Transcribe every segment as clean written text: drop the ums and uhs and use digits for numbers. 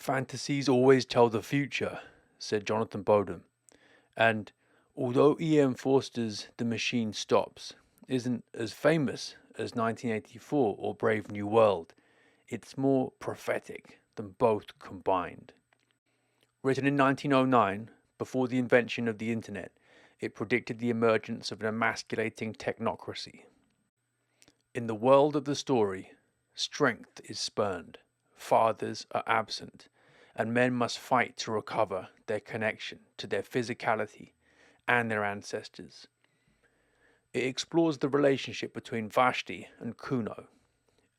Fantasies always tell the future, said Jonathan Bowden. And although E.M. Forster's The Machine Stops isn't as famous as 1984 or Brave New World, it's more prophetic than both combined. Written in 1909, before the invention of the internet, it predicted the emergence of an emasculating technocracy. In the world of the story, strength is spurned, fathers are absent, and men must fight to recover their connection to their physicality and their ancestors. It explores the relationship between Vashti and Kuno,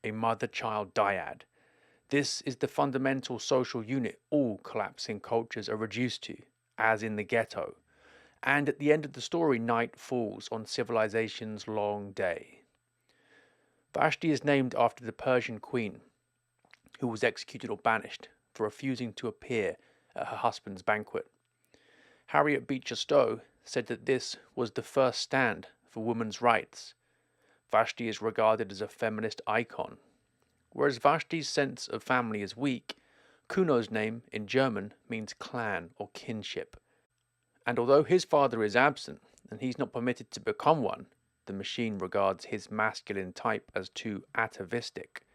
a mother-child dyad. This is the fundamental social unit all collapsing cultures are reduced to, as in the ghetto. And at the end of the story, night falls on civilization's long day. Vashti is named after the Persian queen, who was executed or banished for refusing to appear at her husband's banquet. Harriet Beecher Stowe said that this was the first stand for women's rights. Vashti is regarded as a feminist icon. Whereas Vashti's sense of family is weak, Kuno's name in German means clan or kinship. And although his father is absent and he's not permitted to become one, the machine regards his masculine type as too atavistic,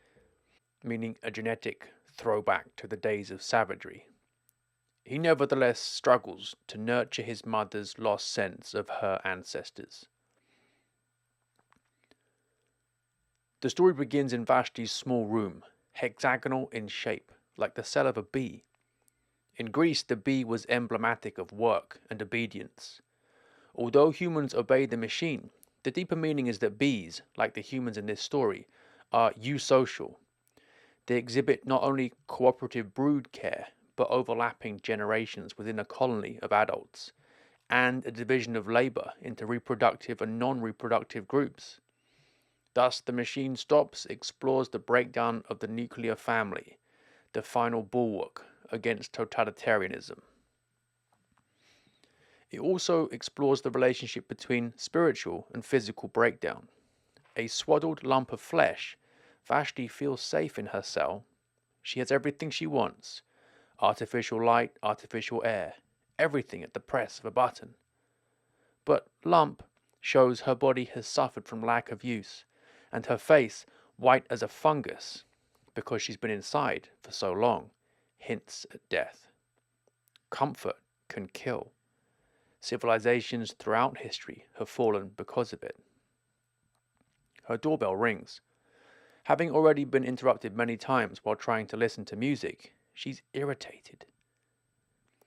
meaning a genetic throwback to the days of savagery. He nevertheless struggles to nurture his mother's lost sense of her ancestors. The story begins in Vashti's small room, hexagonal in shape, like the cell of a bee. In Greece, the bee was emblematic of work and obedience. Although humans obey the machine, the deeper meaning is that bees, like the humans in this story, are eusocial. They exhibit not only cooperative brood care, but overlapping generations within a colony of adults, and a division of labor into reproductive and non-reproductive groups. Thus, The Machine Stops explores the breakdown of the nuclear family, the final bulwark against totalitarianism. It also explores the relationship between spiritual and physical breakdown. A swaddled lump of flesh, Vashti feels safe in her cell. She has everything she wants: artificial light, artificial air, everything at the press of a button. But Lump shows her body has suffered from lack of use, and her face, white as a fungus, because she's been inside for so long, hints at death. Comfort can kill. Civilizations throughout history have fallen because of it. Her doorbell rings. Having already been interrupted many times while trying to listen to music, she's irritated.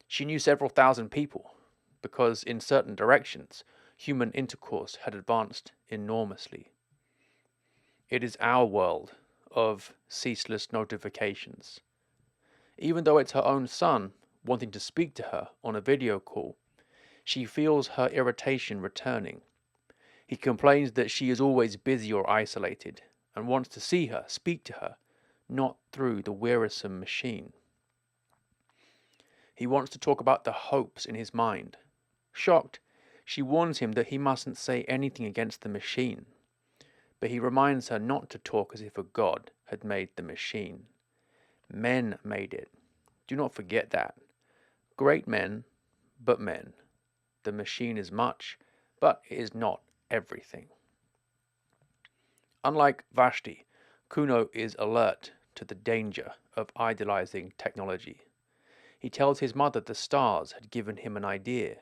She knew several thousand people, because in certain directions, human intercourse had advanced enormously. It is our world of ceaseless notifications. Even though it's her own son wanting to speak to her on a video call, she feels her irritation returning. He complains that she is always busy or isolated, and wants to see her, speak to her, not through the wearisome machine. He wants to talk about the hopes in his mind. Shocked, she warns him that he mustn't say anything against the machine. But he reminds her not to talk as if a god had made the machine. Men made it. Do not forget that. Great men, but men. The machine is much, but it is not everything. Unlike Vashti, Kuno is alert to the danger of idolizing technology. He tells his mother the stars had given him an idea.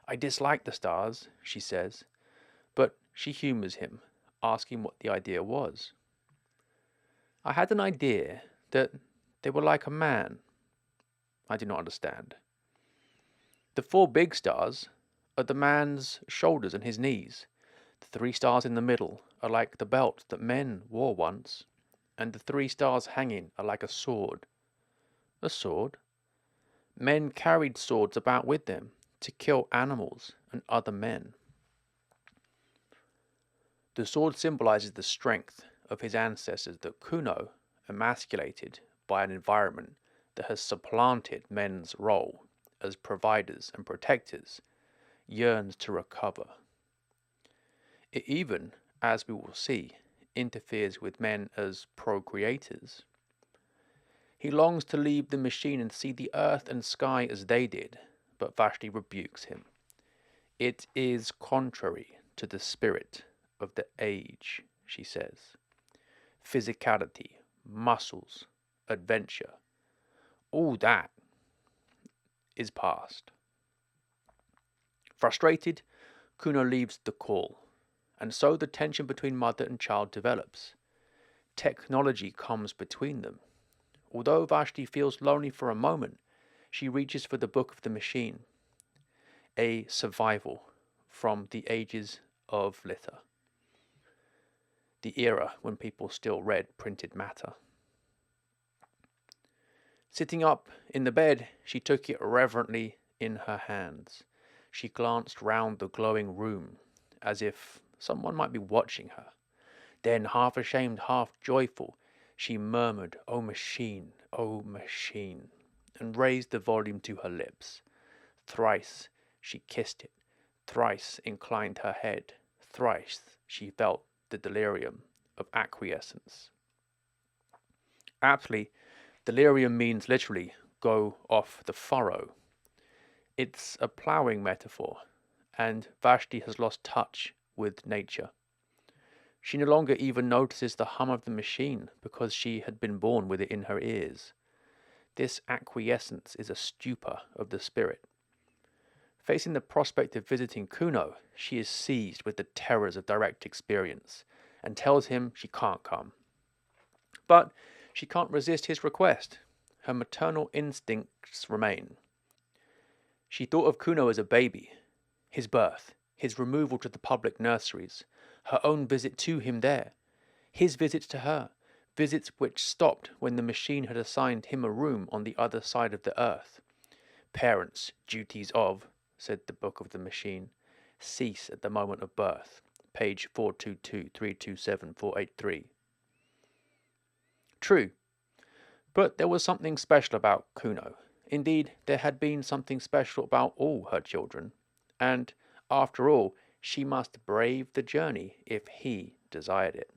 I dislike the stars, she says, but she humors him, asking what the idea was. I had an idea that they were like a man. I do not understand. The 4 big stars are the man's shoulders and his knees. The 3 stars in the middle are like the belt that men wore once, and the 3 stars hanging are like a sword. A sword? Men carried swords about with them to kill animals and other men. The sword symbolizes the strength of his ancestors that Kuno, emasculated by an environment that has supplanted men's role as providers and protectors, yearns to recover. It even, as we will see, interferes with men as procreators. He longs to leave the machine and see the earth and sky as they did, but Vashti rebukes him. It is contrary to the spirit of the age, she says. Physicality, muscles, adventure, all that is past. Frustrated, Kuno leaves the call, and so the tension between mother and child develops. Technology comes between them. Although Vashti feels lonely for a moment, she reaches for the book of the machine, a survival from the ages of litter, the era when people still read printed matter. Sitting up in the bed, she took it reverently in her hands. She glanced round the glowing room, as if someone might be watching her. Then, half ashamed, half joyful, she murmured, "O machine, O machine," and raised the volume to her lips. Thrice she kissed it, thrice inclined her head, thrice she felt the delirium of acquiescence. Aptly, delirium means literally go off the furrow. It's a ploughing metaphor, and Vashti has lost touch with nature. She no longer even notices the hum of the machine because she had been born with it in her ears. This acquiescence is a stupor of the spirit. Facing the prospect of visiting Kuno, she is seized with the terrors of direct experience and tells him she can't come. But she can't resist his request. Her maternal instincts remain. She thought of Kuno as a baby, his birth, his removal to the public nurseries, her own visit to him there, his visits to her, visits which stopped when the machine had assigned him a room on the other side of the earth. Parents, duties of, said the book of the machine, cease at the moment of birth. Page 422, 327, 483. True, but there was something special about Kuno. Indeed, there had been something special about all her children, and, after all, she must brave the journey if he desired it.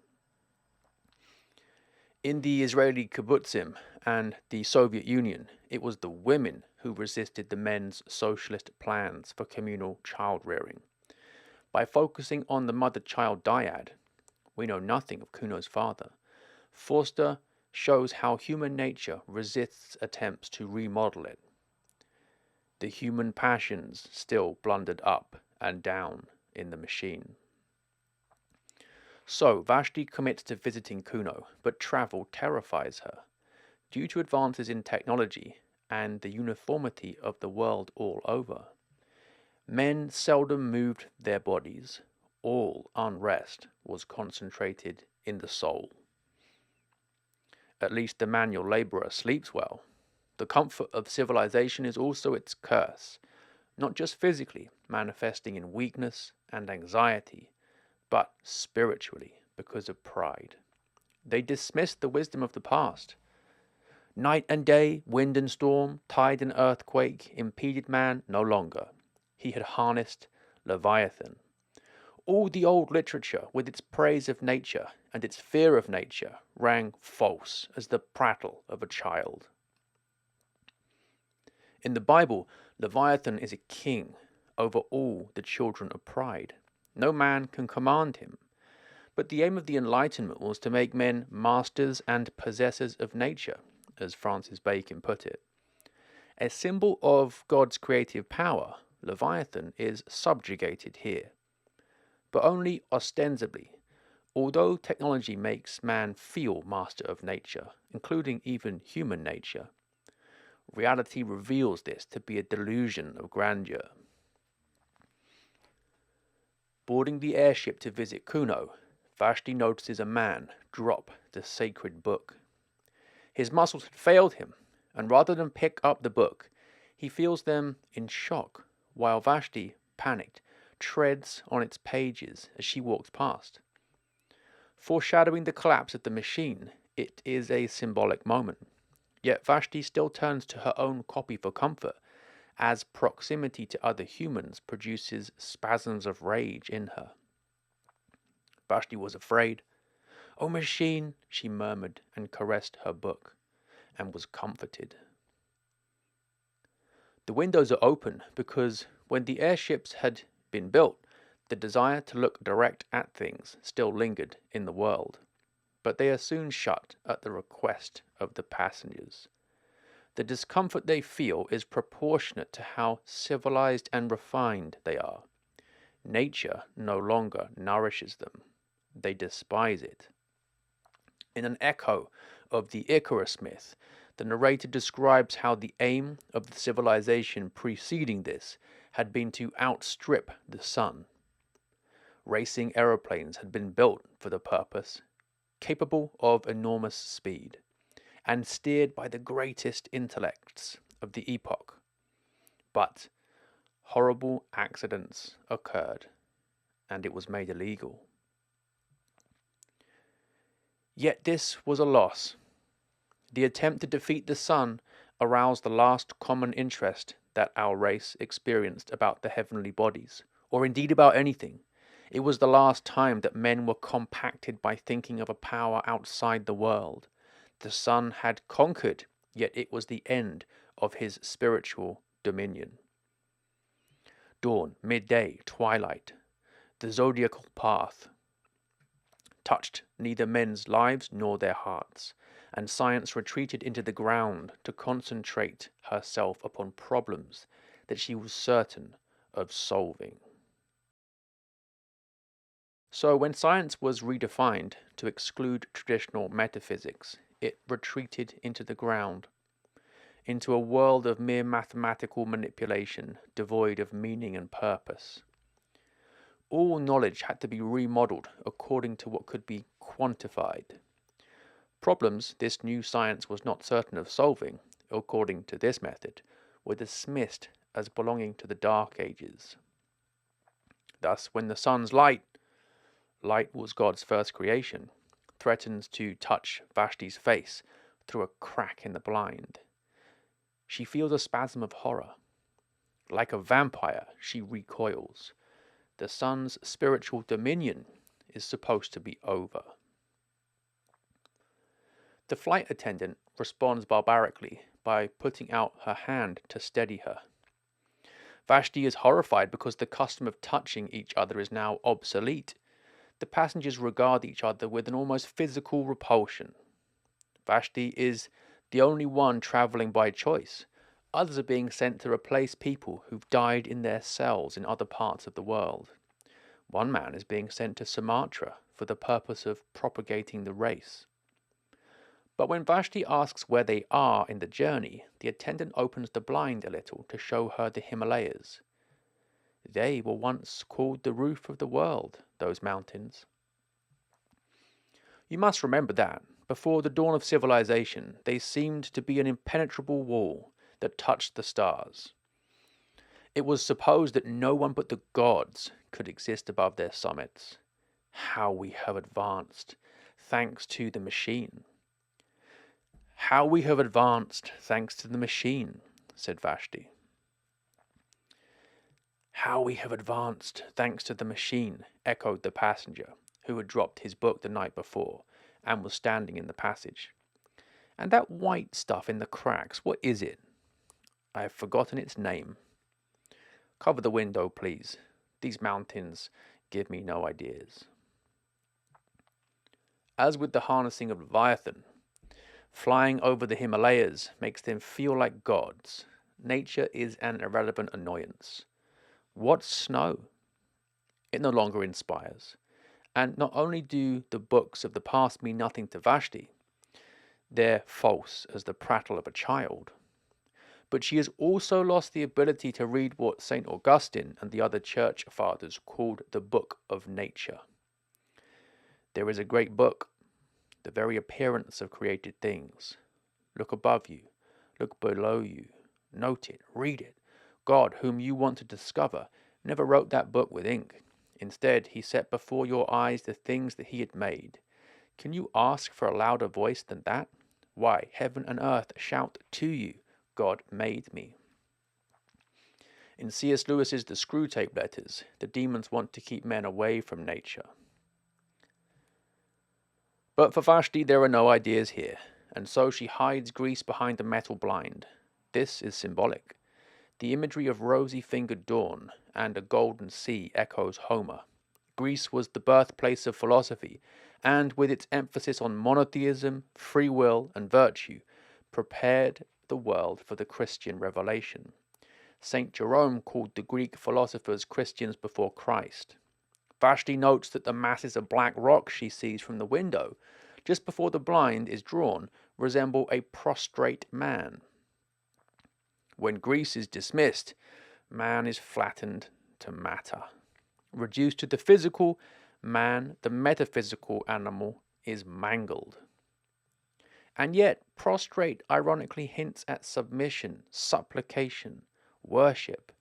In the Israeli kibbutzim and the Soviet Union, it was the women who resisted the men's socialist plans for communal child-rearing. By focusing on the mother-child dyad, we know nothing of Kuno's father. Forster shows how human nature resists attempts to remodel it. The human passions still blundered up and down in the machine. So Vashti commits to visiting Kuno, but travel terrifies her. Due to advances in technology and the uniformity of the world all over, men seldom moved their bodies. All unrest was concentrated in the soul. At least the manual laborer sleeps well. The comfort of civilization is also its curse, not just physically, manifesting in weakness and anxiety, but spiritually because of pride. They dismissed the wisdom of the past. Night and day, wind and storm, tide and earthquake impeded man no longer. He had harnessed Leviathan. All the old literature, with its praise of nature and its fear of nature, rang false as the prattle of a child. In the Bible, Leviathan is a king over all the children of pride. No man can command him. But the aim of the Enlightenment was to make men masters and possessors of nature, as Francis Bacon put it. A symbol of God's creative power, Leviathan is subjugated here, but only ostensibly. Although technology makes man feel master of nature, including even human nature, reality reveals this to be a delusion of grandeur. Boarding the airship to visit Kuno, Vashti notices a man drop the sacred book. His muscles had failed him, and rather than pick up the book, he feels them in shock, while Vashti, panicked, treads on its pages as she walks past. Foreshadowing the collapse of the machine, it is a symbolic moment. Yet Vashti still turns to her own copy for comfort, as proximity to other humans produces spasms of rage in her. Vashti was afraid. "Oh, machine," she murmured and caressed her book. and was comforted. The windows are open because when the airships had been built, the desire to look direct at things still lingered in the world, but they are soon shut at the request of the passengers. The discomfort they feel is proportionate to how civilized and refined they are. Nature no longer nourishes them. They despise it. In an echo of the Icarus myth, the narrator describes how the aim of the civilization preceding this had been to outstrip the sun. Racing aeroplanes had been built for the purpose, capable of enormous speed, and steered by the greatest intellects of the epoch. But horrible accidents occurred, and it was made illegal. Yet this was a loss. The attempt to defeat the sun aroused the last common interest that our race experienced about the heavenly bodies, or indeed about anything. It was the last time that men were compacted by thinking of a power outside the world. The sun had conquered, yet it was the end of his spiritual dominion. Dawn, midday, twilight, the zodiacal path touched neither men's lives nor their hearts, and science retreated into the ground to concentrate herself upon problems that she was certain of solving. So when science was redefined to exclude traditional metaphysics, it retreated into the ground, into a world of mere mathematical manipulation, devoid of meaning and purpose. All knowledge had to be remodeled according to what could be quantified. Problems this new science was not certain of solving, according to this method, were dismissed as belonging to the Dark Ages. Thus, when the sun's light was God's first creation, threatens to touch Vashti's face through a crack in the blind, she feels a spasm of horror. Like a vampire, she recoils. The sun's spiritual dominion is supposed to be over. The flight attendant responds barbarically by putting out her hand to steady her. Vashti is horrified because the custom of touching each other is now obsolete. The passengers regard each other with an almost physical repulsion. Vashti is the only one travelling by choice. Others are being sent to replace people who've died in their cells in other parts of the world. One man is being sent to Sumatra for the purpose of propagating the race. But when Vashti asks where they are in the journey, the attendant opens the blind a little to show her the Himalayas. They were once called the roof of the world, those mountains. You must remember that, before the dawn of civilization, they seemed to be an impenetrable wall that touched the stars. It was supposed that no one but the gods could exist above their summits. How we have advanced, thanks to the machine. How we have advanced, thanks to the machine, said Vashti. How we have advanced, thanks to the machine, echoed the passenger, who had dropped his book the night before, and was standing in the passage. And that white stuff in the cracks, what is it? I have forgotten its name. Cover the window, please. These mountains give me no ideas. As with the harnessing of Leviathan, flying over the Himalayas makes them feel like gods. Nature is an irrelevant annoyance. What's snow? It no longer inspires. And not only do the books of the past mean nothing to Vashti, they're false as the prattle of a child. But she has also lost the ability to read what St. Augustine and the other church fathers called the book of nature. There is a great book, the very appearance of created things. Look above you, look below you, note it, read it. God, whom you want to discover, never wrote that book with ink. Instead, he set before your eyes the things that he had made. Can you ask for a louder voice than that? Why, heaven and earth shout to you, God made me. In C.S. Lewis's The Screwtape Letters, the demons want to keep men away from nature. But for Vashti, there are no ideas here, and so she hides Greece behind a metal blind. This is symbolic. The imagery of rosy-fingered dawn and a golden sea echoes Homer. Greece was the birthplace of philosophy, and with its emphasis on monotheism, free will, and virtue, prepared the world for the Christian revelation. Saint Jerome called the Greek philosophers Christians before Christ. Vashti notes that the masses of black rocks she sees from the window, just before the blind is drawn, resemble a prostrate man. When Greece is dismissed, man is flattened to matter. Reduced to the physical, man, the metaphysical animal, is mangled. And yet, prostrate ironically hints at submission, supplication, worship.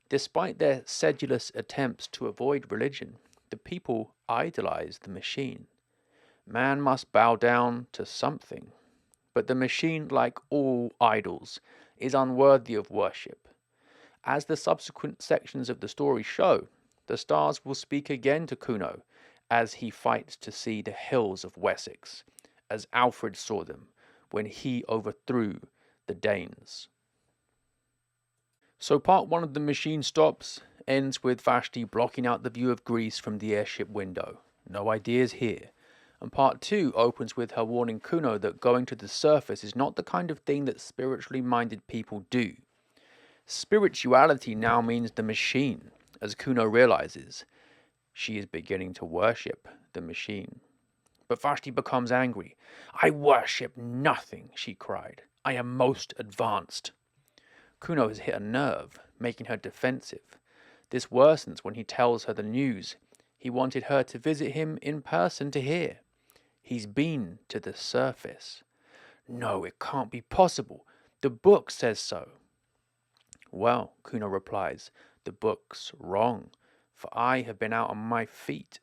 Despite their sedulous attempts to avoid religion, the people idolize the machine. Man must bow down to something. But the machine, like all idols, is unworthy of worship. As the subsequent sections of the story show, the stars will speak again to Kuno as he fights to see the hills of Wessex, as Alfred saw them when he overthrew the Danes. So part 1 of The Machine Stops ends with Vashti blocking out the view of Greece from the airship window. No ideas here. And part 2 opens with her warning Kuno that going to the surface is not the kind of thing that spiritually minded people do. Spirituality now means the machine, as Kuno realizes. She is beginning to worship the machine. But Vashti becomes angry. "I worship nothing," she cried. "I am most advanced." Kuno has hit a nerve, making her defensive. This worsens when he tells her the news he wanted her to visit him in person to hear. He's been to the surface. "No, it can't be possible. The book says so." "Well," Kuno replies, "the book's wrong, for I have been out on my feet."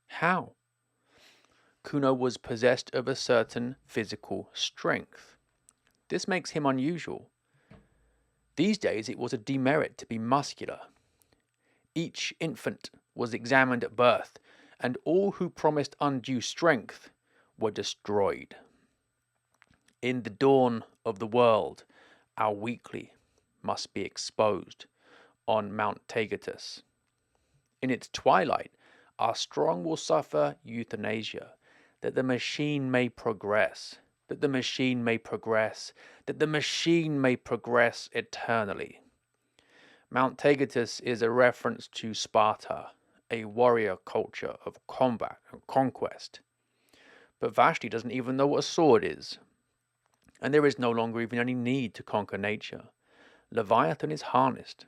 "How?" Kuno was possessed of a certain physical strength. This makes him unusual. These days it was a demerit to be muscular. Each infant was examined at birth, and all who promised undue strength were destroyed. In the dawn of the world, our weakly must be exposed on Mount Taygetus. In its twilight, our strong will suffer euthanasia, that the machine may progress, that the machine may progress, that the machine may progress eternally. Mount Taygetus is a reference to Sparta, a warrior culture of combat and conquest. But Vashti doesn't even know what a sword is. And there is no longer even any need to conquer nature. Leviathan is harnessed.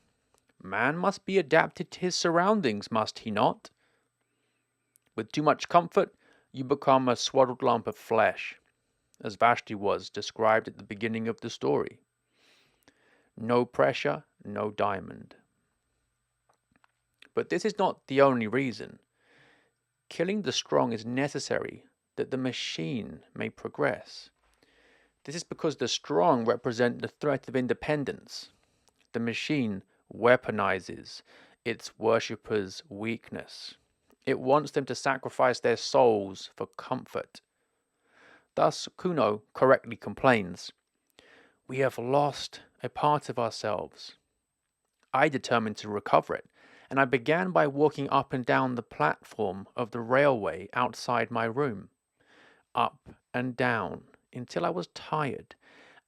Man must be adapted to his surroundings, must he not? With too much comfort, you become a swaddled lump of flesh, as Vashti was described at the beginning of the story. No pressure, no diamond. But this is not the only reason. Killing the strong is necessary that the machine may progress. This is because the strong represent the threat of independence. The machine weaponizes its worshippers' weakness. It wants them to sacrifice their souls for comfort. Thus, Kuno correctly complains, "We have lost a part of ourselves." I determined to recover it, and I began by walking up and down the platform of the railway outside my room, up and down, until I was tired,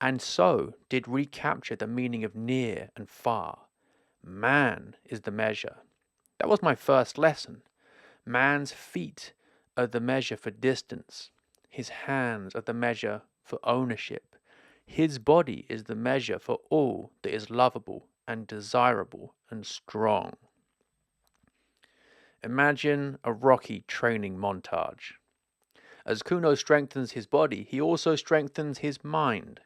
and so did recapture the meaning of near and far. Man is the measure. That was my first lesson. Man's feet are the measure for distance. His hands are the measure for ownership. His body is the measure for all that is lovable and desirable and strong. Imagine a Rocky training montage. As Kuno strengthens his body, he also strengthens his mind.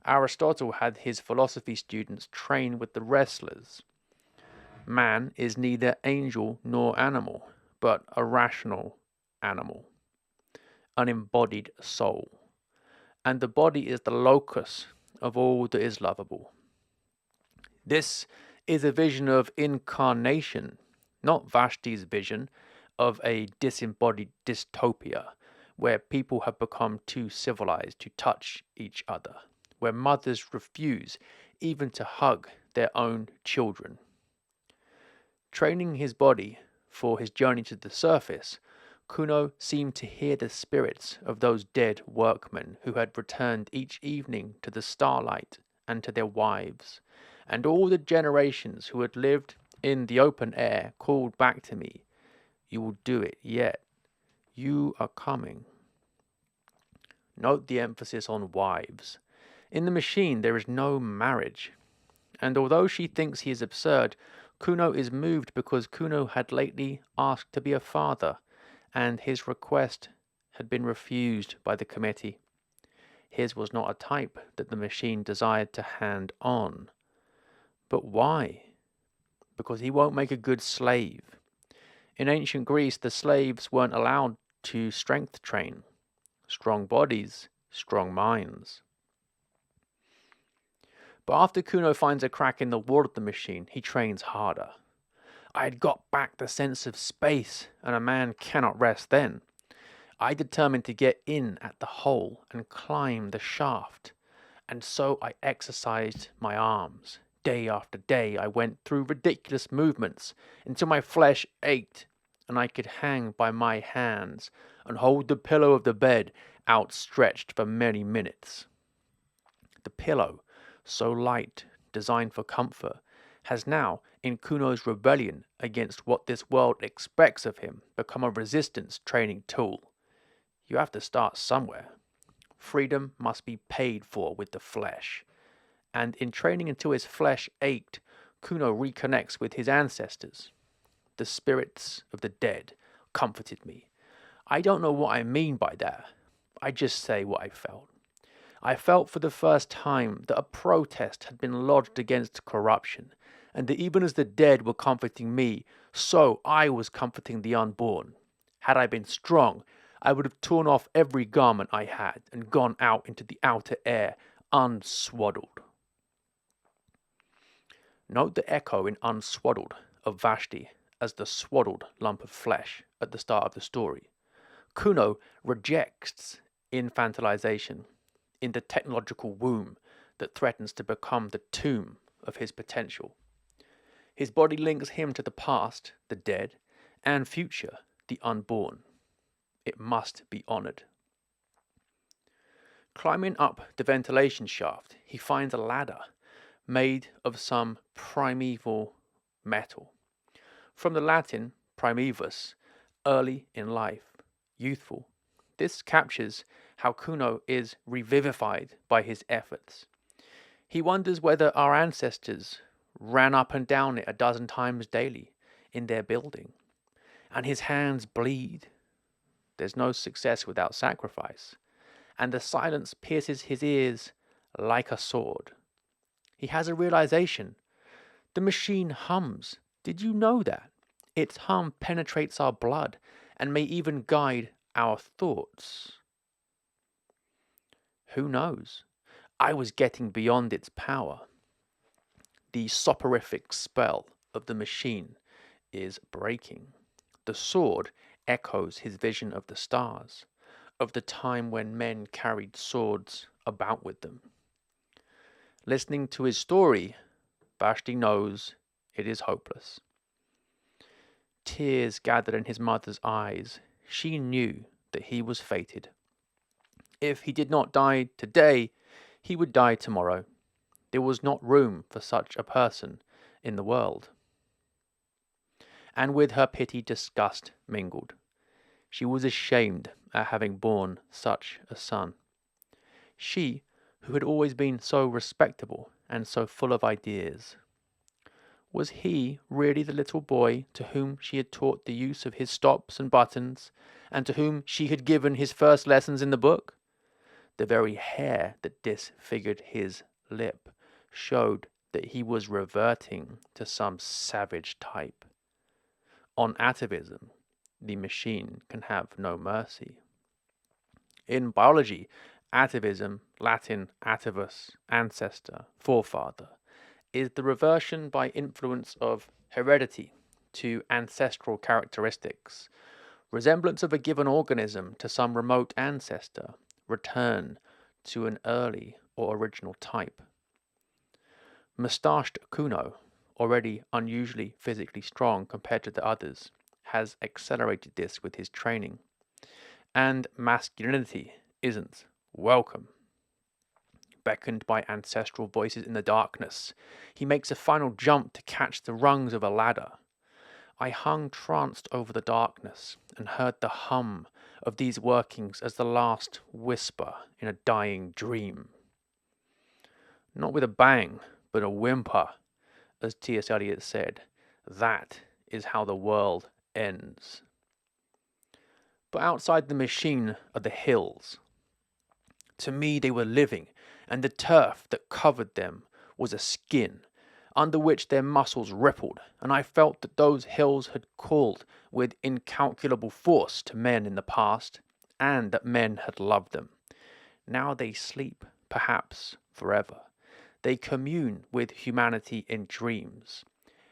Aristotle had his philosophy students train with the wrestlers. Man is neither angel nor animal, but a rational animal, an embodied soul. And the body is the locus of all that is lovable. This is a vision of incarnation, not Vashti's vision of a disembodied dystopia, where people have become too civilized to touch each other, where mothers refuse even to hug their own children. Training his body for his journey to the surface, Kuno seemed to hear the spirits of those dead workmen who had returned each evening to the starlight and to their wives, and all the generations who had lived in the open air called back to me, "You will do it yet. You are coming." Note the emphasis on wives. In the machine there is no marriage, and although she thinks he is absurd, Kuno is moved because Kuno had lately asked to be a father, and his request had been refused by the committee. His was not a type that the machine desired to hand on. But why? Because he won't make a good slave. In ancient Greece, the slaves weren't allowed to strength train. Strong bodies, strong minds. But after Kuno finds a crack in the wall of the machine, he trains harder. I had got back the sense of space, and a man cannot rest then. I determined to get in at the hole and climb the shaft, and so I exercised my arms. Day after day I went through ridiculous movements until my flesh ached, and I could hang by my hands and hold the pillow of the bed outstretched for many minutes. The pillow, so light, designed for comfort, has now, in Kuno's rebellion against what this world expects of him, become a resistance training tool. You have to start somewhere. Freedom must be paid for with the flesh. And in training until his flesh ached, Kuno reconnects with his ancestors. The spirits of the dead comforted me. I don't know what I mean by that. I just say what I felt. I felt for the first time that a protest had been lodged against corruption, and that even as the dead were comforting me, so I was comforting the unborn. Had I been strong, I would have torn off every garment I had and gone out into the outer air unswaddled. Note the echo in unswaddled of Vashti as the swaddled lump of flesh at the start of the story. Kuno rejects infantilization in the technological womb that threatens to become the tomb of his potential. His body links him to the past, the dead, and future, the unborn. It must be honored. Climbing up the ventilation shaft, he finds a ladder made of some primeval metal. From the Latin primevus, early in life, youthful. This captures how Kuno is revivified by his efforts. He wonders whether our ancestors ran up and down it a dozen times daily in their building, and his hands bleed. There's no success without sacrifice, and the silence pierces his ears like a sword. He has a realization. The machine hums. Did you know that? Its hum penetrates our blood and may even guide our thoughts. Who knows? I was getting beyond its power. The soporific spell of the machine is breaking. The sword echoes his vision of the stars, of the time when men carried swords about with them. Listening to his story, Vashti knows it is hopeless. Tears gathered in his mother's eyes. She knew that he was fated. If he did not die today, he would die tomorrow. There was not room for such a person in the world. And with her pity, disgust mingled. She was ashamed at having borne such a son. She, who had always been so respectable and so full of ideas. Was he really the little boy to whom she had taught the use of his stops and buttons, and to whom she had given his first lessons in the book? The very hair that disfigured his lip showed that he was reverting to some savage type. On atavism, the machine can have no mercy. In biology, atavism, Latin atavus, ancestor, forefather, is the reversion by influence of heredity to ancestral characteristics, Resemblance of a given organism to some remote ancestor. Return to an early or original type. Mustached Kuno, already unusually physically strong compared to the others, has accelerated this with his training. And masculinity isn't welcome. Beckoned by ancestral voices in the darkness, he makes a final jump to catch the rungs of a ladder. I hung tranced over the darkness and heard the hum of these workings as the last whisper in a dying dream. Not with a bang, but a whimper, as T.S. Eliot said, that is how the world ends. But outside the machine are the hills. To me they were living, and the turf that covered them was a skin, under which their muscles rippled, and I felt that those hills had called with incalculable force to men in the past, and that men had loved them. Now they sleep, perhaps forever. They commune with humanity in dreams.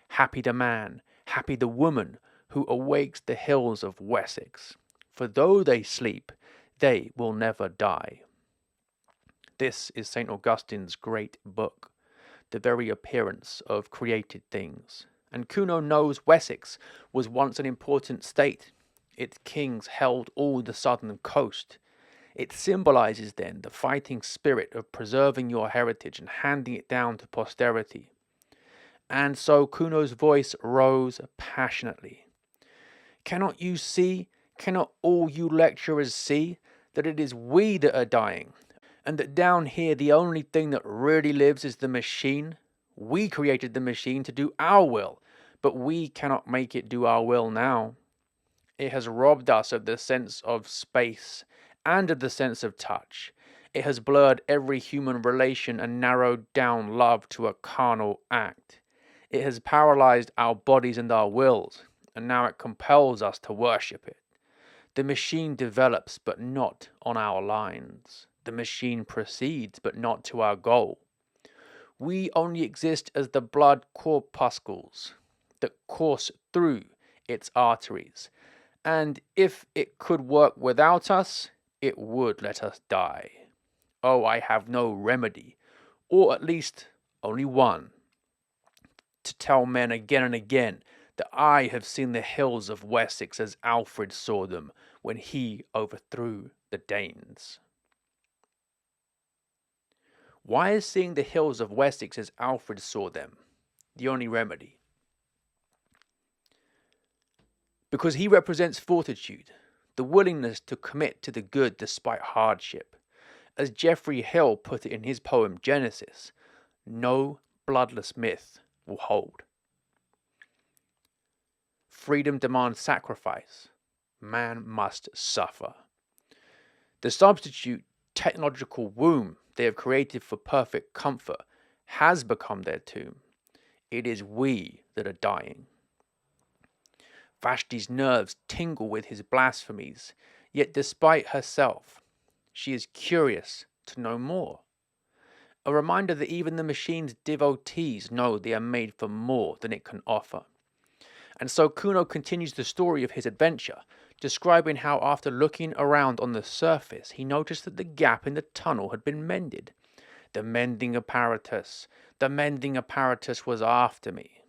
Happy the man, happy the woman who awakes the hills of Wessex, for though they sleep, they will never die. This is St. Augustine's great book, the very appearance of created things. And Kuno knows Wessex was once an important state. Its kings held all the southern coast. It symbolizes then the fighting spirit of preserving your heritage and handing it down to posterity. And so Kuno's voice rose passionately. Cannot you see, cannot all you lecturers see, that it is we that are dying, and that down here the only thing that really lives is the machine? We created the machine to do our will, but we cannot make it do our will now. It has robbed us of the sense of space and of the sense of touch. It has blurred every human relation and narrowed down love to a carnal act. It has paralyzed our bodies and our wills, and now it compels us to worship it. The machine develops, but not on our lines. The machine proceeds, but not to our goal. We only exist as the blood corpuscles that course through its arteries, and if it could work without us, it would let us die. Oh, I have no remedy, or at least only one, to tell men again and again that I have seen the hills of Wessex as Alfred saw them when he overthrew the Danes. Why is seeing the hills of Wessex as Alfred saw them the only remedy? Because he represents fortitude, the willingness to commit to the good despite hardship. As Geoffrey Hill put it in his poem Genesis, no bloodless myth will hold. Freedom demands sacrifice. Man must suffer. The substitute technological womb they have created for perfect comfort has become their tomb. It is we that are dying. Vashti's nerves tingle with his blasphemies, yet despite herself, she is curious to know more. A reminder that even the machine's devotees know they are made for more than it can offer. And so Kuno continues the story of his adventure, describing how after looking around on the surface, he noticed that the gap in the tunnel had been mended. The mending apparatus was after me.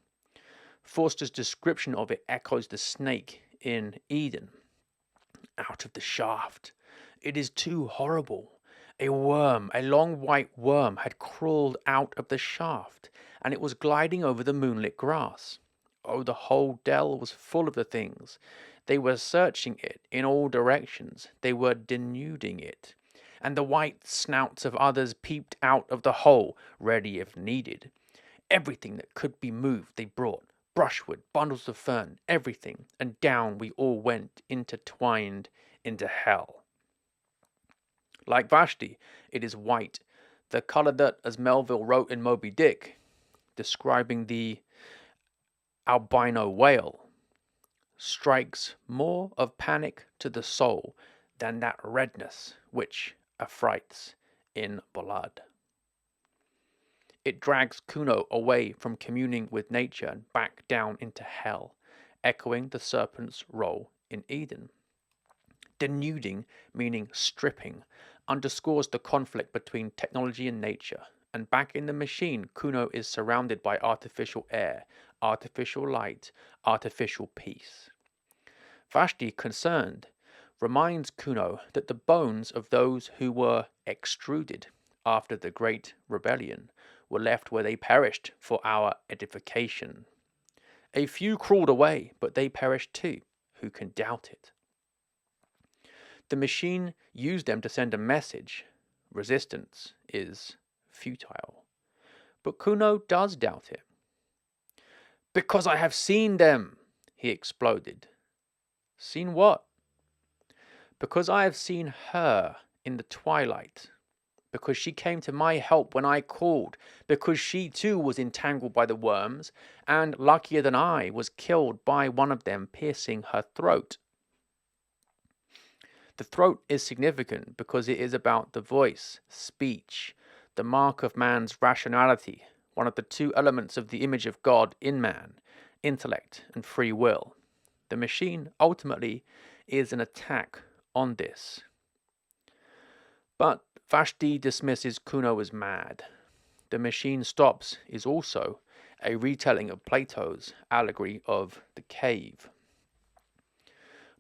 Forster's description of it echoes the snake in Eden. Out of the shaft. It is too horrible. A worm, a long white worm, had crawled out of the shaft, and it was gliding over the moonlit grass. Oh, the whole dell was full of the things. They were searching it in all directions. They were denuding it. And the white snouts of others peeped out of the hole, ready if needed. Everything that could be moved they brought. Brushwood, bundles of fern, everything, and down we all went, intertwined into hell. Like Vashti, it is white, the colour that, as Melville wrote in Moby Dick, describing the albino whale, strikes more of panic to the soul than that redness which affrights in blood. It drags Kuno away from communing with nature and back down into hell, echoing the serpent's role in Eden. Denuding, meaning stripping, underscores the conflict between technology and nature. And back in the machine, Kuno is surrounded by artificial air, artificial light, artificial peace. Vashti, concerned, reminds Kuno that the bones of those who were extruded after the Great Rebellion were left where they perished for our edification. A few crawled away, but they perished too. Who can doubt it? The machine used them to send a message. Resistance is futile. But Kuno does doubt it. Because I have seen them, he exploded. Seen what? Because I have seen her in the twilight. Because she came to my help when I called. Because she too was entangled by the worms, and luckier than I, was killed by one of them piercing her throat. The throat is significant because it is about the voice, speech, the mark of man's rationality, one of the two elements of the image of God in man, intellect and free will. The machine ultimately is an attack on this. But Vashti dismisses Kuno as mad. The machine stops is also a retelling of Plato's allegory of the cave.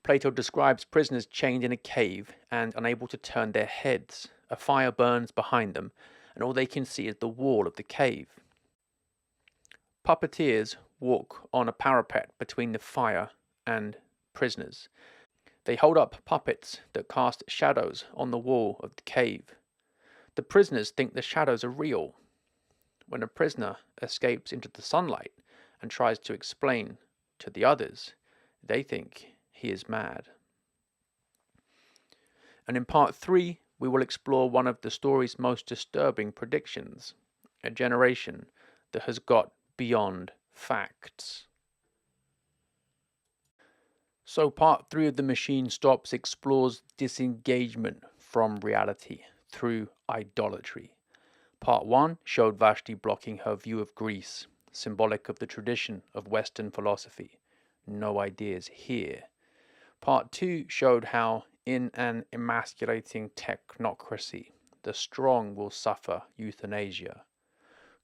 Plato describes prisoners chained in a cave and unable to turn their heads. A fire burns behind them, and all they can see is the wall of the cave. Puppeteers walk on a parapet between the fire and prisoners. They hold up puppets that cast shadows on the wall of the cave. The prisoners think the shadows are real. When a prisoner escapes into the sunlight and tries to explain to the others, they think he is mad. And in part 3, we will explore one of the story's most disturbing predictions, a generation that has got beyond facts. So part 3 of The Machine Stops explores disengagement from reality through idolatry. Part 1 showed Vashti blocking her view of Greece, symbolic of the tradition of Western philosophy. No ideas here. Part 2 showed how, in an emasculating technocracy, the strong will suffer euthanasia.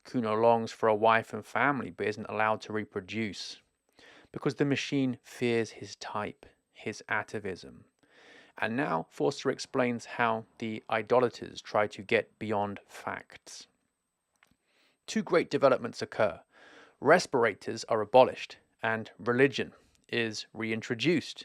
Kuno longs for a wife and family but isn't allowed to reproduce, because the machine fears his type, his atavism. And now Forster explains how the idolaters try to get beyond facts. Two great developments occur. Respirators are abolished, and religion is reintroduced.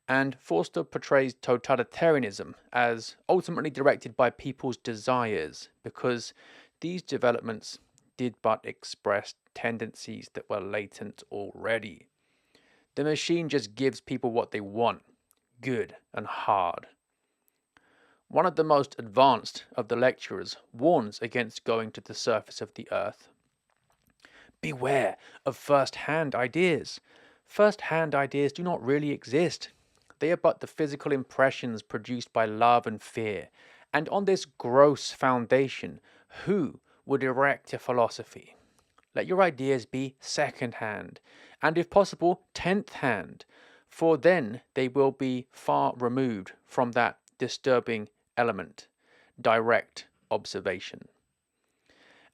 And Forster portrays totalitarianism as ultimately directed by people's desires, because these developments did but express tendencies that were latent already. The machine just gives people what they want, good and hard. One of the most advanced of the lecturers warns against going to the surface of the earth. Beware of first-hand ideas. First-hand ideas do not really exist. They are but the physical impressions produced by love and fear. And on this gross foundation, who would erect a philosophy? Let your ideas be second-hand, and if possible, 10th hand, for then they will be far removed from that disturbing element, direct observation.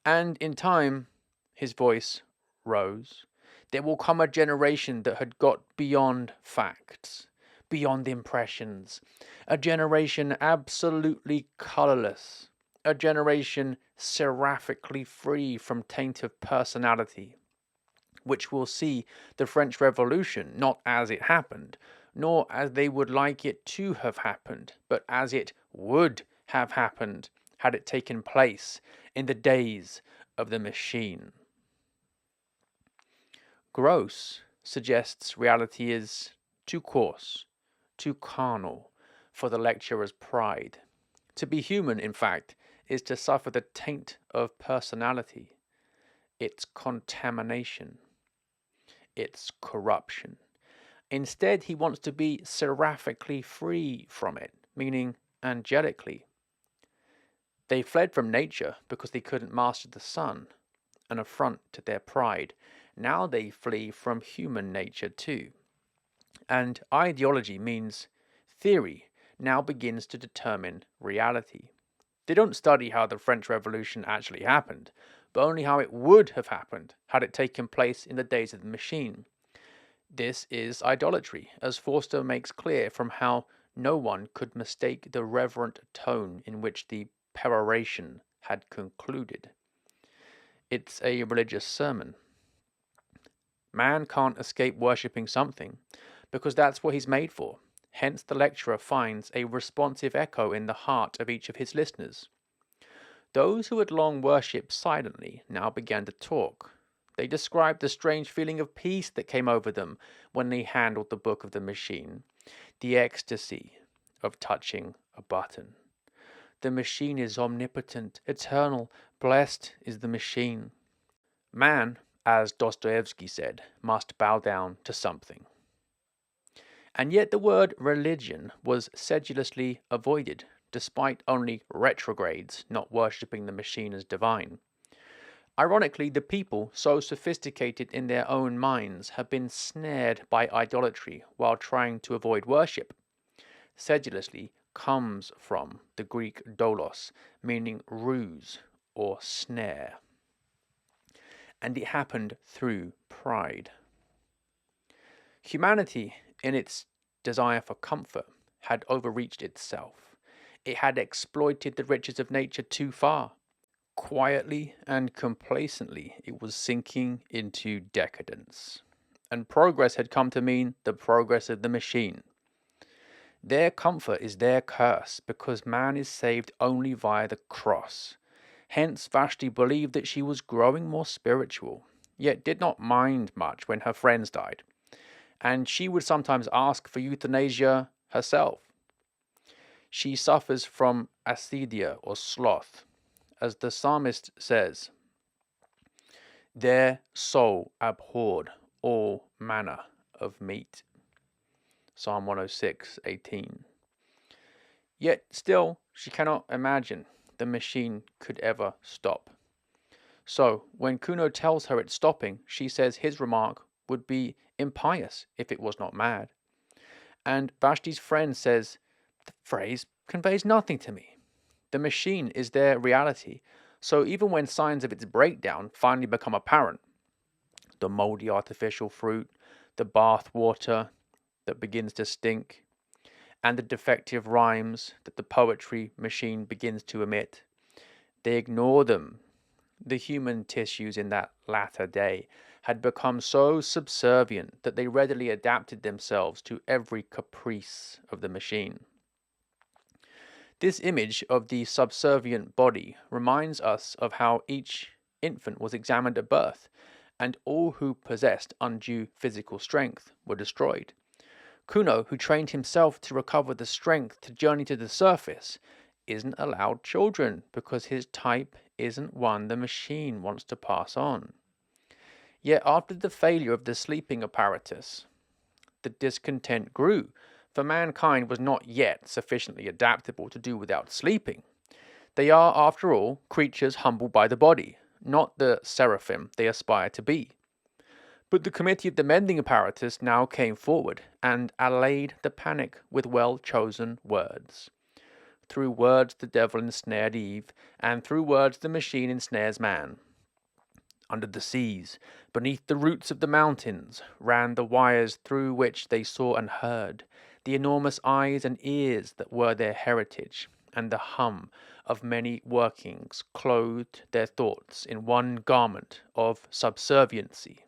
And in time, his voice rose, there will come a generation that had got beyond facts, beyond impressions, a generation absolutely colourless, a generation seraphically free from taint of personality, which will see the French Revolution not as it happened, nor as they would like it to have happened, but as it would have happened had it taken place in the days of the machine. Gross suggests reality is too coarse, too carnal for the lecturer's pride. To be human, in fact, is to suffer the taint of personality, its contamination, its corruption. Instead, he wants to be seraphically free from it, meaning angelically. They fled from nature because they couldn't master the sun, an affront to their pride. Now they flee from human nature too. And ideology means theory now begins to determine reality. They don't study how the French Revolution actually happened, but only how it would have happened had it taken place in the days of the machine. This is idolatry, as Forster makes clear from how no one could mistake the reverent tone in which the peroration had concluded. It's a religious sermon. Man can't escape worshipping something, because that's what he's made for. Hence the lecturer finds a responsive echo in the heart of each of his listeners. Those who had long worshipped silently now began to talk. They described the strange feeling of peace that came over them when they handled the book of the machine, the ecstasy of touching a button. The machine is omnipotent, eternal, blessed is the machine. Man, as Dostoevsky said, must bow down to something. And yet the word religion was sedulously avoided, despite only retrogrades not worshipping the machine as divine. Ironically, the people, so sophisticated in their own minds, have been snared by idolatry while trying to avoid worship. Sedulously comes from the Greek doulos, meaning ruse or snare. And it happened through pride. Humanity, in its desire for comfort, had overreached itself. It had exploited the riches of nature too far. Quietly and complacently, it was sinking into decadence. And progress had come to mean the progress of the machine. Their comfort is their curse, because man is saved only via the cross. Hence Vashti believed that she was growing more spiritual, yet did not mind much when her friends died. And she would sometimes ask for euthanasia herself. She suffers from acedia or sloth, as the psalmist says, their soul abhorred all manner of meat. Psalm 106:18. Yet still she cannot imagine the machine could ever stop. So when Kuno tells her it's stopping, she says his remark would be impious if it was not mad. And Vashti's friend says, the phrase conveys nothing to me. The machine is their reality, so even when signs of its breakdown finally become apparent, the moldy artificial fruit, the bath water that begins to stink, and the defective rhymes that the poetry machine begins to emit, they ignore them. The human tissues in that latter day had become so subservient that they readily adapted themselves to every caprice of the machine. This image of the subservient body reminds us of how each infant was examined at birth, and all who possessed undue physical strength were destroyed. Kuno, who trained himself to recover the strength to journey to the surface, isn't allowed children because his type isn't one the machine wants to pass on. Yet after the failure of the sleeping apparatus, the discontent grew, for mankind was not yet sufficiently adaptable to do without sleeping. They are, after all, creatures humbled by the body, not the seraphim they aspire to be. But the committee of the mending apparatus now came forward and allayed the panic with well-chosen words. Through words the devil ensnared Eve, and through words the machine ensnares man. Under the seas, beneath the roots of the mountains, ran the wires through which they saw and heard, the enormous eyes and ears that were their heritage, and the hum of many workings clothed their thoughts in one garment of subserviency.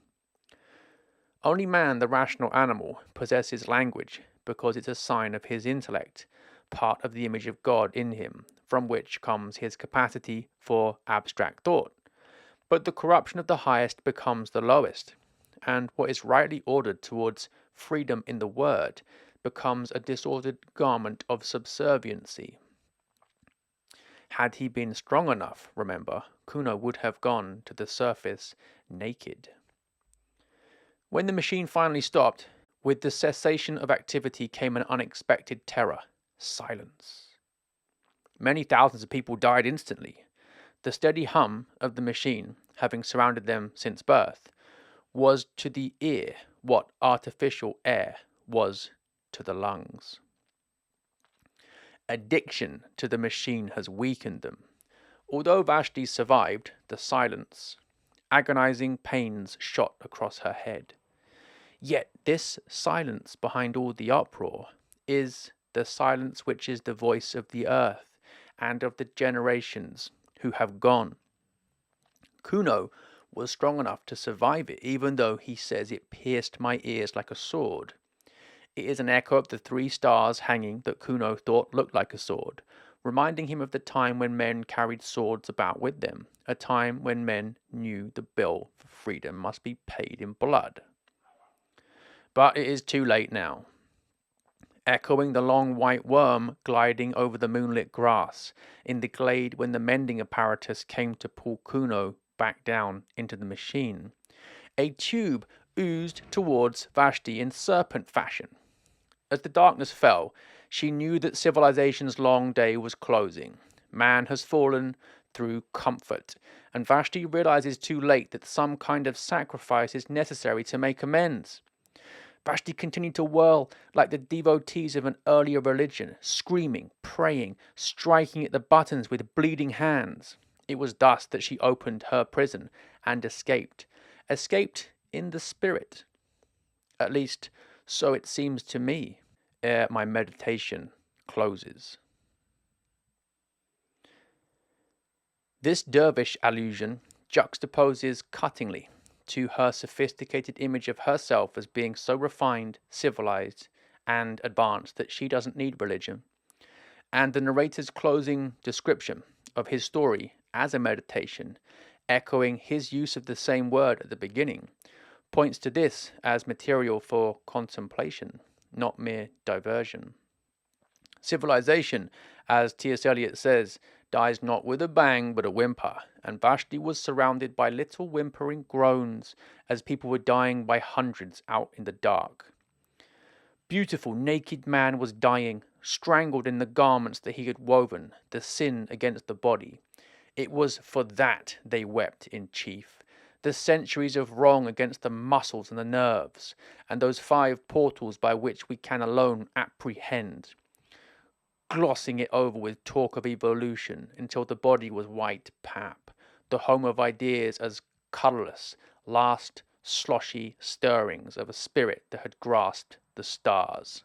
Only man, the rational animal, possesses language because it's a sign of his intellect, part of the image of God in him, from which comes his capacity for abstract thought. But the corruption of the highest becomes the lowest, and what is rightly ordered towards freedom in the word becomes a disordered garment of subserviency. Had he been strong enough, remember, Kuno would have gone to the surface naked. When the machine finally stopped, with the cessation of activity came an unexpected terror: silence. Many thousands of people died instantly. The steady hum of the machine, having surrounded them since birth, was to the ear what artificial air was to the lungs. Addiction to the machine has weakened them. Although Vashti survived the silence, agonizing pains shot across her head. Yet this silence behind all the uproar is the silence which is the voice of the earth and of the generations who have gone. Kuno was strong enough to survive it, even though he says it pierced my ears like a sword. It is an echo of the 3 stars hanging that Kuno thought looked like a sword, reminding him of the time when men carried swords about with them, a time when men knew the bill for freedom must be paid in blood. But it is too late now. Echoing the long white worm gliding over the moonlit grass in the glade when the mending apparatus came to pull Kuno back down into the machine, a tube oozed towards Vashti in serpent fashion. As the darkness fell, she knew that civilization's long day was closing. Man has fallen through comfort, and Vashti realizes too late that some kind of sacrifice is necessary to make amends. Vashti continued to whirl like the devotees of an earlier religion, screaming, praying, striking at the buttons with bleeding hands. It was thus that she opened her prison and escaped. Escaped in the spirit. At least, so it seems to me, ere my meditation closes. This dervish allusion juxtaposes cuttingly to her sophisticated image of herself as being so refined, civilized, and advanced that she doesn't need religion, and the narrator's closing description of his story as a meditation, echoing his use of the same word at the beginning, points to this as material for contemplation, not mere diversion. Civilization, as T.S. Eliot says, dies not with a bang but a whimper, and Vashti was surrounded by little whimpering groans as people were dying by hundreds out in the dark. Beautiful naked man was dying, strangled in the garments that he had woven, the sin against the body. It was for that they wept in chief, the centuries of wrong against the muscles and the nerves, and those 5 portals by which we can alone apprehend, glossing it over with talk of evolution until the body was white pap, the home of ideas as colourless, last sloshy stirrings of a spirit that had grasped the stars.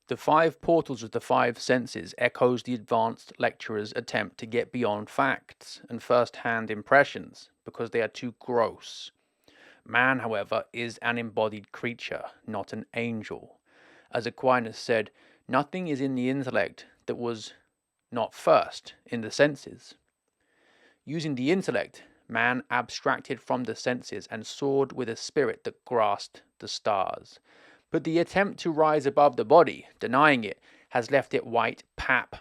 The 5 portals of the 5 senses echoes the advanced lecturer's attempt to get beyond facts and first-hand impressions because they are too gross. Man, however, is an embodied creature, not an angel. As Aquinas said, nothing is in the intellect that was not first in the senses. Using the intellect, man abstracted from the senses and soared with a spirit that grasped the stars. But the attempt to rise above the body, denying it, has left it white pap,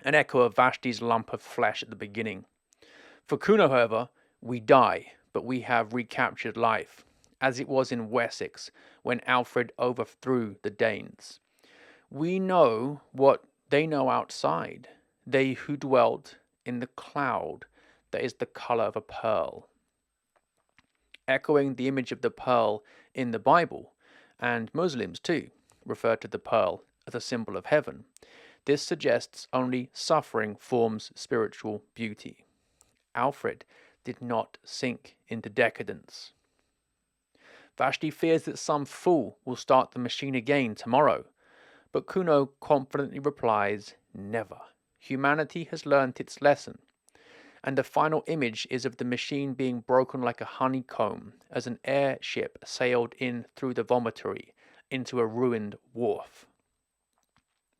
an echo of Vashti's lump of flesh at the beginning. For Kuno, however, we die, but we have recaptured life, as it was in Wessex when Alfred overthrew the Danes. We know what they know outside, they who dwelt in the cloud that is the colour of a pearl. Echoing the image of the pearl in the Bible, and Muslims too refer to the pearl as a symbol of heaven. This suggests only suffering forms spiritual beauty. Alfred did not sink into decadence. Vashti fears that some fool will start the machine again tomorrow, but Kuno confidently replies, never. Humanity has learnt its lesson. And the final image is of the machine being broken like a honeycomb as an airship sailed in through the vomitory into a ruined wharf.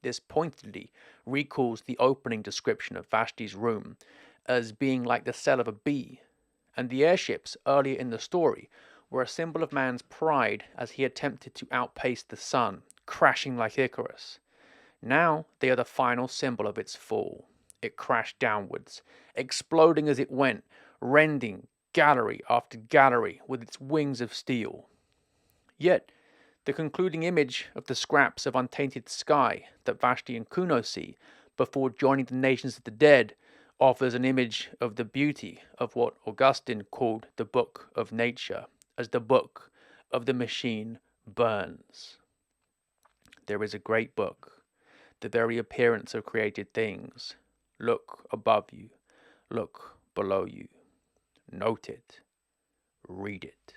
This pointedly recalls the opening description of Vashti's room as being like the cell of a bee, and the airships earlier in the story were a symbol of man's pride as he attempted to outpace the sun, crashing like Icarus. Now they are the final symbol of its fall. It crashed downwards, exploding as it went, rending gallery after gallery with its wings of steel. Yet, the concluding image of the scraps of untainted sky that Vashti and Kuno see before joining the nations of the dead offers an image of the beauty of what Augustine called the book of nature, as the book of the machine burns. There is a great book, the very appearance of created things. Look above you, look below you. Note it, read it.